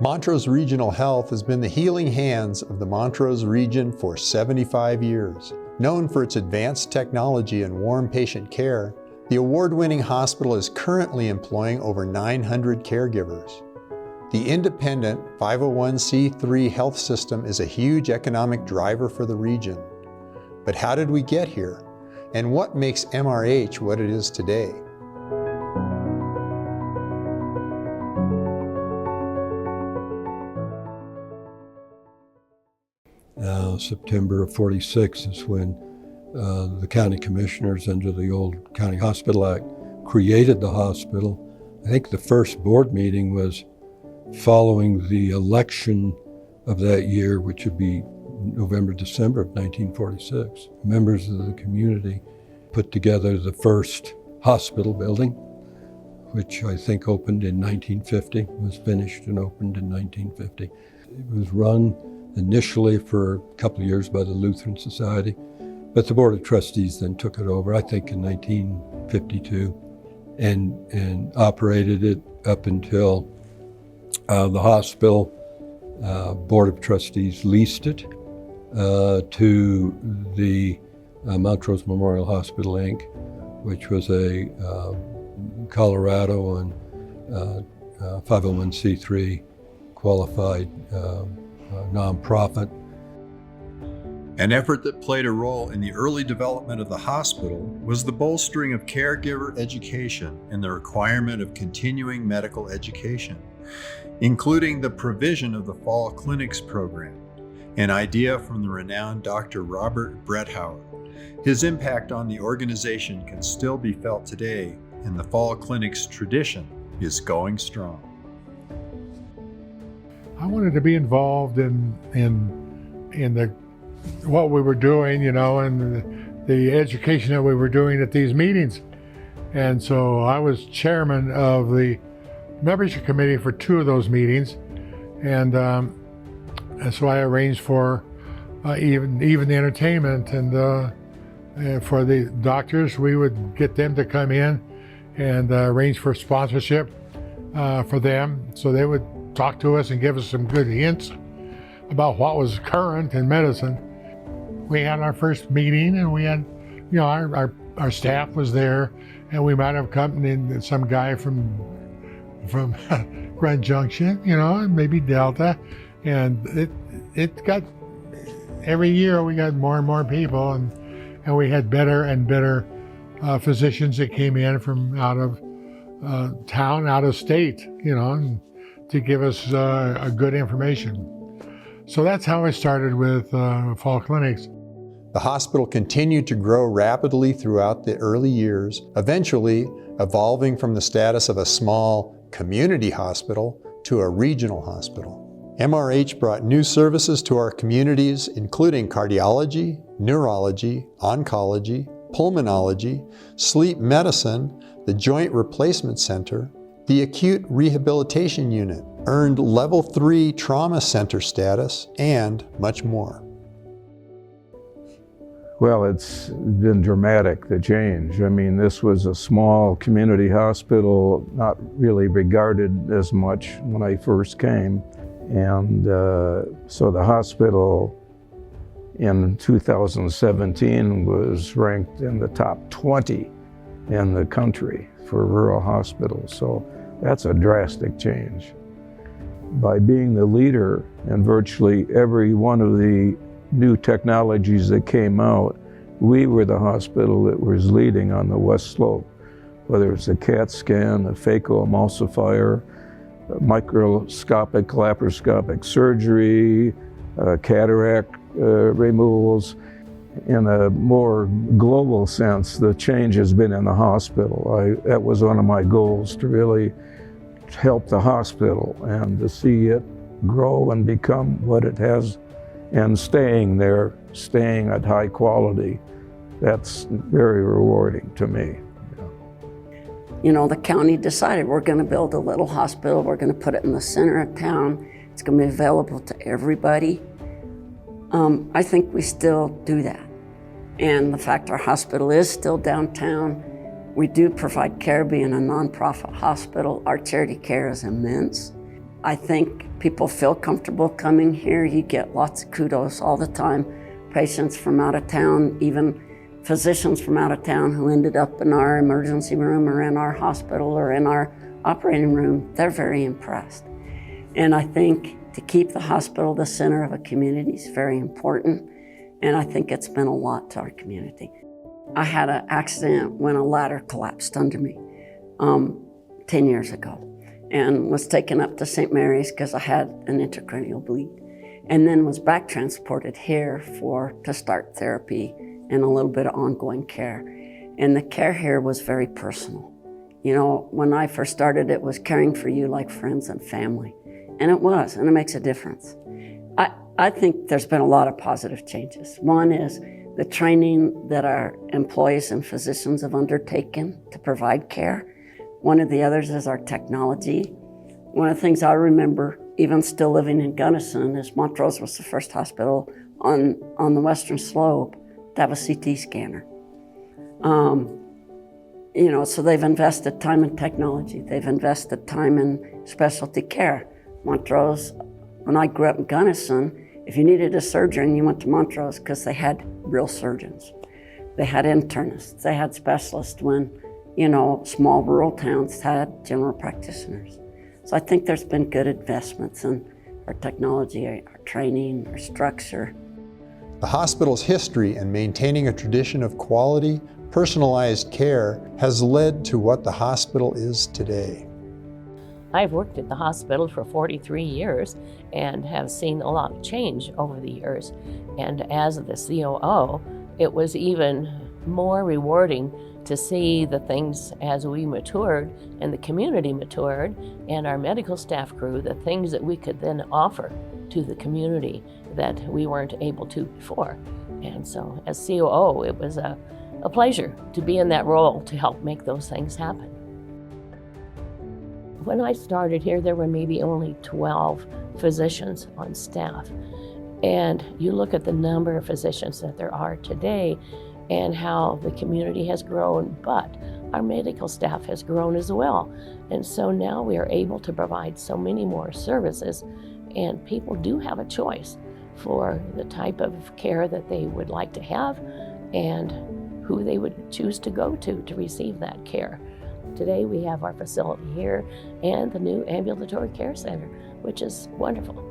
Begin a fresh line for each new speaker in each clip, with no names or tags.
Montrose Regional Health has been the healing hands of the Montrose region for 75 years. Known for its advanced technology and warm patient care, the award-winning hospital is currently employing over 900 caregivers. The independent 501c3 health system is a huge economic driver for the region. But how did we get here? And what makes MRH what it is today?
September of '46 is when the county commissioners under the old County Hospital Act created the hospital. I think the first board meeting was following the election of that year, which would be November, December of 1946. Members of the community put together the first hospital building, which I think opened in 1950, was finished and opened in 1950. It was run initially for a couple of years by the Lutheran Society, but the Board of Trustees then took it over, I think in 1952, and operated it up until the hospital Board of Trustees leased it to the Montrose Memorial Hospital, Inc., which was a Colorado and 501c3 qualified nonprofit.
An effort that played a role in the early development of the hospital was the bolstering of caregiver education and the requirement of continuing medical education, including the provision of the Fall Clinics program, an idea from the renowned Dr. Robert Bretthauer. His impact on the organization can still be felt today, and the Fall Clinics tradition is going strong.
I wanted to be involved in what we were doing, and the education that we were doing at these meetings. And so I was chairman of the membership committee for 2 of those meetings, and so I arranged for even the entertainment, and for the doctors, we would get them to come in and arrange for sponsorship for them, so they would talk to us and give us some good hints about what was current in medicine. We had our first meeting, and we had, our staff was there, and we might have come in some guy from Grand Junction, maybe Delta, and it got, every year we got more and more people, and we had better and better physicians that came in from out of town, out of state, and to give us good information. So that's how I started with Fall Clinics.
The hospital continued to grow rapidly throughout the early years, eventually evolving from the status of a small community hospital to a regional hospital. MRH brought new services to our communities, including cardiology, neurology, oncology, pulmonology, sleep medicine, the Joint Replacement Center, the Acute Rehabilitation Unit, earned Level 3 Trauma Center status, and much more.
Well, it's been dramatic, the change. I mean, this was a small community hospital, not really regarded as much when I first came. And so the hospital in 2017 was ranked in the top 20 in the country for rural hospitals. So that's a drastic change. By being the leader in virtually every one of the new technologies that came out, we were the hospital that was leading on the West Slope, whether it's a CAT scan, a phacoemulsifier, microscopic, laparoscopic surgery, cataract removals. In a more global sense, the change has been in the hospital. That was one of my goals, to really help the hospital and to see it grow and become what it has, and staying there, staying at high quality. That's very rewarding to me.
The county decided we're going to build a little hospital, we're going to put it in the center of town, it's going to be available to everybody. I think we still do that. And the fact our hospital is still downtown, we do provide care being a nonprofit hospital. Our charity care is immense. I think people feel comfortable coming here. You get lots of kudos all the time. Patients from out of town, even physicians from out of town who ended up in our emergency room or in our hospital or in our operating room, they're very impressed. And I think to keep the hospital the center of a community is very important. And I think it's meant a lot to our community. I had an accident when a ladder collapsed under me 10 years ago and was taken up to St. Mary's because I had an intracranial bleed, and then was back transported here to start therapy and a little bit of ongoing care. And the care here was very personal. You know, when I first started, it was caring for you like friends and family. And it was, and it makes a difference. I think there's been a lot of positive changes. One is the training that our employees and physicians have undertaken to provide care. One of the others is our technology. One of the things I remember, even still living in Gunnison, is Montrose was the first hospital on the Western Slope to have a CT scanner. You know, so they've invested time in technology. They've invested time in specialty care. Montrose, when I grew up in Gunnison, if you needed a surgeon, you went to Montrose because they had real surgeons. They had internists, they had specialists when, you know, small rural towns had general practitioners. So I think there's been good investments in our technology, our training, our structure.
The hospital's history in maintaining a tradition of quality, personalized care has led to what the hospital is today.
I've worked at the hospital for 43 years and have seen a lot of change over the years. And as the COO, it was even more rewarding to see the things as we matured and the community matured and our medical staff grew, the things that we could then offer to the community that we weren't able to before. And so as COO, it was a pleasure to be in that role to help make those things happen. When I started here, there were maybe only 12 physicians on staff. And you look at the number of physicians that there are today and how the community has grown, but our medical staff has grown as well. And so now we are able to provide so many more services, and people do have a choice for the type of care that they would like to have and who they would choose to go to receive that care. Today we have our facility here and the new ambulatory care center, which is wonderful.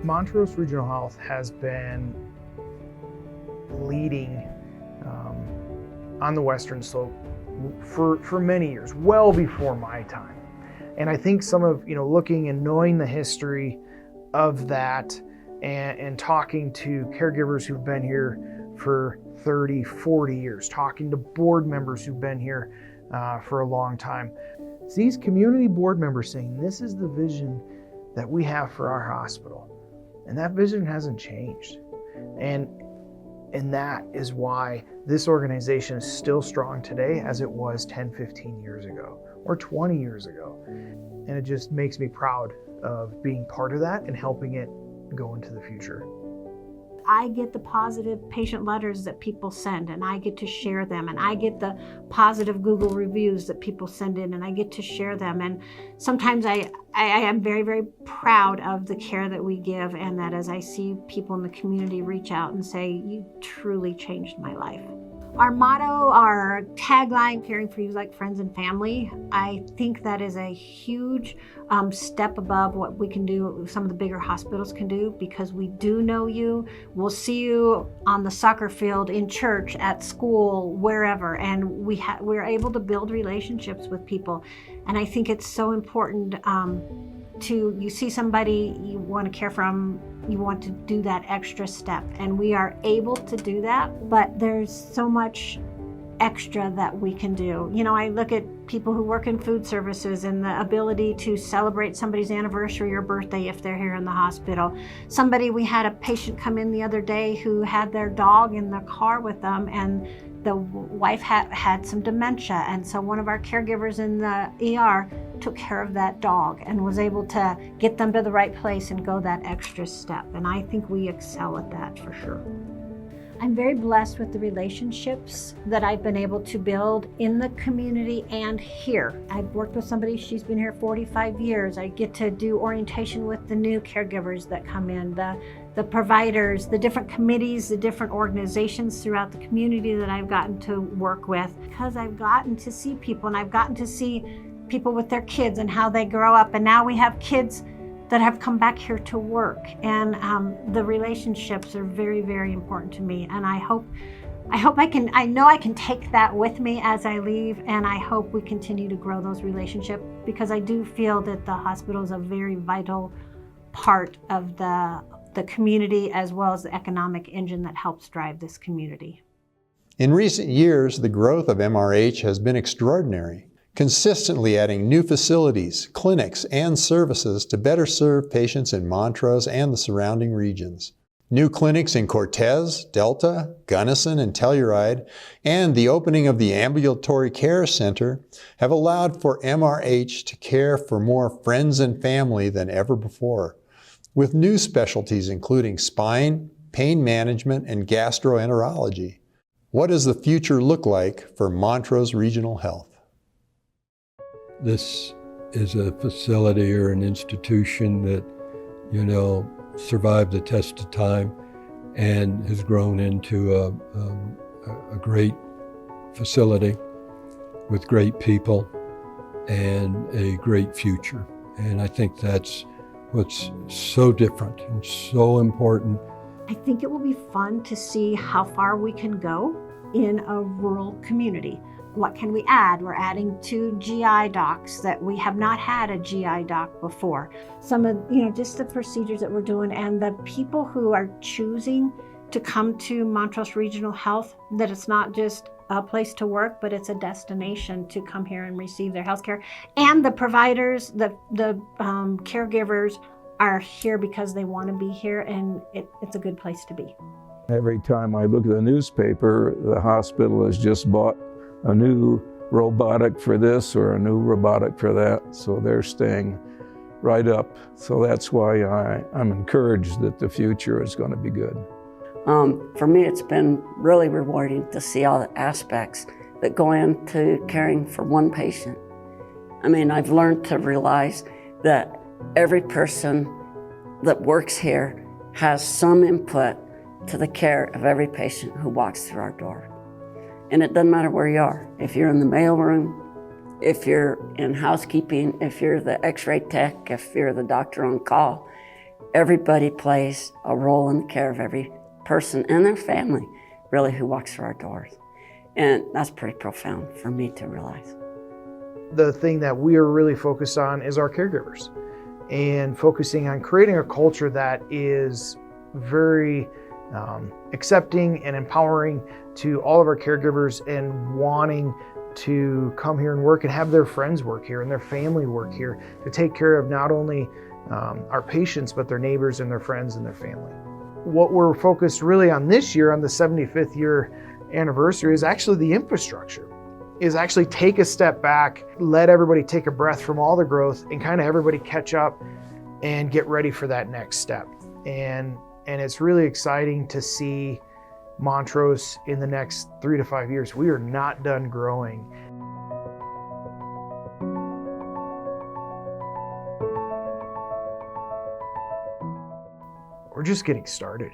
Montrose Regional Health has been leading on the Western Slope for many years, well before my time. And I think some of, looking and knowing the history of that and talking to caregivers who've been here for 30, 40 years, talking to board members who've been here for a long time. It's these community board members saying, this is the vision that we have for our hospital. And that vision hasn't changed. And that is why this organization is still strong today as it was 10, 15 years ago, or 20 years ago. And it just makes me proud of being part of that and helping it go into the future.
I get the positive patient letters that people send, and I get to share them, and I get the positive Google reviews that people send in, and I get to share them. And sometimes I am very, very proud of the care that we give, and that as I see people in the community reach out and say, you truly changed my life. Our motto, our tagline, caring for you like friends and family, I think that is a huge step above what we can do, some of the bigger hospitals can do, because we do know you. We'll see you on the soccer field, in church, at school, wherever, and we're able to build relationships with people. And I think it's so important you see somebody you want to care from, you want to do that extra step, and we are able to do that, but there's so much extra that we can do. I look at people who work in food services and the ability to celebrate somebody's anniversary or birthday if they're here in the hospital. We had a patient come in the other day who had their dog in the car with them, and the wife had some dementia, and so one of our caregivers in the ER took care of that dog and was able to get them to the right place and go that extra step. And I think we excel at that for sure. I'm very blessed with the relationships that I've been able to build in the community and here. I've worked with somebody, she's been here 45 years. I get to do orientation with the new caregivers that come in, the providers, the different committees, the different organizations throughout the community that I've gotten to work with. Because I've gotten to see people, and I've gotten to see people with their kids and how they grow up. And now we have kids that have come back here to work, and the relationships are very, very important to me. And I know I can take that with me as I leave, and I hope we continue to grow those relationships, because I do feel that the hospital is a very vital part of the community, as well as the economic engine that helps drive this community.
In recent years, the growth of MRH has been extraordinary, consistently adding new facilities, clinics, and services to better serve patients in Montrose and the surrounding regions. New clinics in Cortez, Delta, Gunnison, and Telluride, and the opening of the Ambulatory Care Center have allowed for MRH to care for more friends and family than ever before, with new specialties including spine, pain management, and gastroenterology. What does the future look like for Montrose Regional Health?
This is a facility or an institution that, survived the test of time and has grown into a great facility with great people and a great future. And I think that's what's so different and so important.
I think it will be fun to see how far we can go in a rural community. What can we add? We're adding 2 GI docs that we have not had a GI doc before. Some of, just the procedures that we're doing, and the people who are choosing to come to Montrose Regional Health, that it's not just a place to work, but it's a destination to come here and receive their health care. And the providers, the caregivers are here because they want to be here, and it's a good place to be.
Every time I look at the newspaper, the hospital has just bought a new robotic for this or a new robotic for that, so they're staying right up. So that's why I'm encouraged that the future is going to be good.
For me, it's been really rewarding to see all the aspects that go into caring for one patient. I mean, I've learned to realize that every person that works here has some input to the care of every patient who walks through our door. And it doesn't matter where you are. If you're in the mailroom, if you're in housekeeping, if you're the x-ray tech, if you're the doctor on call, everybody plays a role in the care of every person and their family, really, who walks through our doors. And that's pretty profound for me to realize.
The thing that we are really focused on is our caregivers, and focusing on creating a culture that is very accepting and empowering to all of our caregivers, and wanting to come here and work and have their friends work here and their family work here to take care of not only our patients, but their neighbors and their friends and their family. What we're focused really on this year, on the 75th year anniversary, is actually the infrastructure. Is actually take a step back, let everybody take a breath from all the growth, and kind of everybody catch up and get ready for that next step. And it's really exciting to see Montrose in the next 3 to 5 years. We are not done growing. We're just getting started.